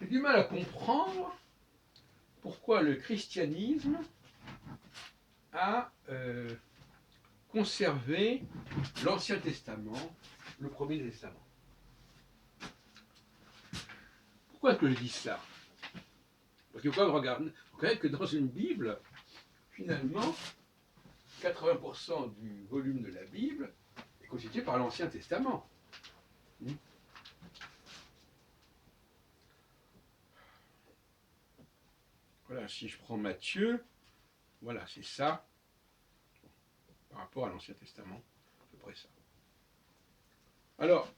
J'ai du mal à comprendre pourquoi le christianisme a conservé l'Ancien Testament, le Premier Testament. Pourquoi est-ce que je dis ça? Parce que quand on regarde, vous savez que dans une Bible, finalement, 80% du volume de la Bible est constitué par l'Ancien Testament. Voilà, si je prends Matthieu, voilà, c'est ça, par rapport à l'Ancien Testament, à peu près ça. Alors,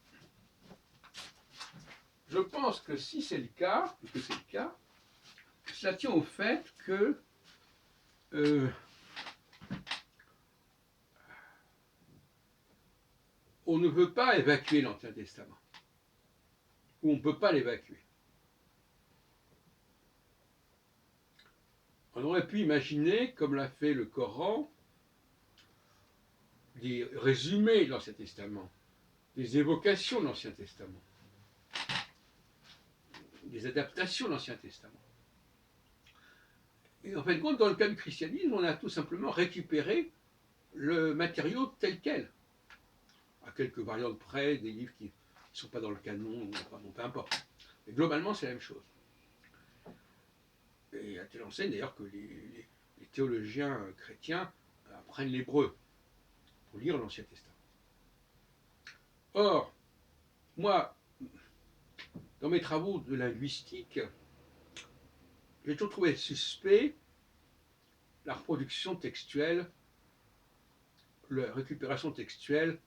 je pense que si c'est le cas, et que c'est le cas, cela tient au fait que on ne veut pas évacuer l'Ancien Testament, ou on ne peut pas l'évacuer. On aurait pu imaginer, comme l'a fait le Coran, des résumés de l'Ancien Testament, des évocations de l'Ancien Testament, des adaptations de l'Ancien Testament. Et en fin de compte, dans le cas du christianisme, on a tout simplement récupéré le matériau tel quel, à quelques variantes près, des livres qui ne sont pas dans le canon, bon, peu importe. Mais globalement, c'est la même chose. Et à telle enseigne d'ailleurs que les théologiens chrétiens apprennent l'hébreu pour lire l'Ancien Testament. Or, moi, dans mes travaux de linguistique, j'ai toujours trouvé suspect la reproduction textuelle, la récupération textuelle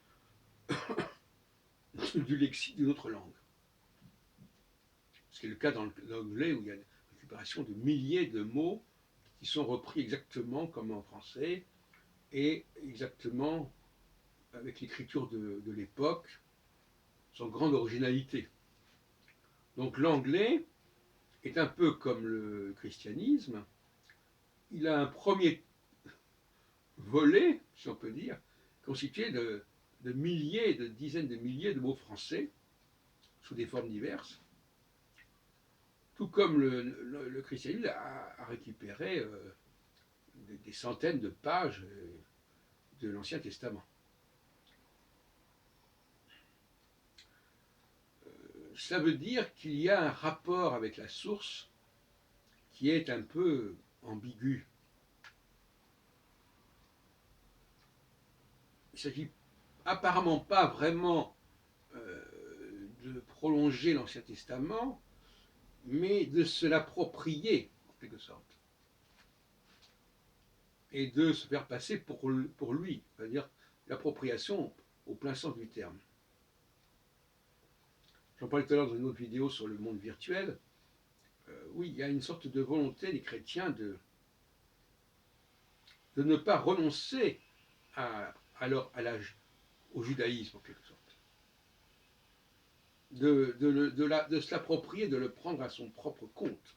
du lexique d'une autre langue. Ce qui est le cas dans l'anglais où il y a une récupération de milliers de mots qui sont repris exactement comme en français et exactement avec l'écriture de l'époque, sans grande originalité. Donc l'anglais est un peu comme le christianisme, il a un premier volet, si on peut dire, constitué de milliers, de dizaines de milliers de mots français, sous des formes diverses, tout comme le christianisme a récupéré des centaines de pages de l'Ancien Testament. Ça veut dire qu'il y a un rapport avec la source qui est un peu ambigu. Il ne s'agit apparemment pas vraiment de prolonger l'Ancien Testament, mais de se l'approprier, en quelque sorte, et de se faire passer pour lui, c'est-à-dire l'appropriation au plein sens du terme. J'en parlais tout à l'heure dans une autre vidéo sur le monde virtuel. Oui, il y a une sorte de volonté des chrétiens de ne pas renoncer au judaïsme, en quelque sorte. De se l'approprier, de le prendre à son propre compte.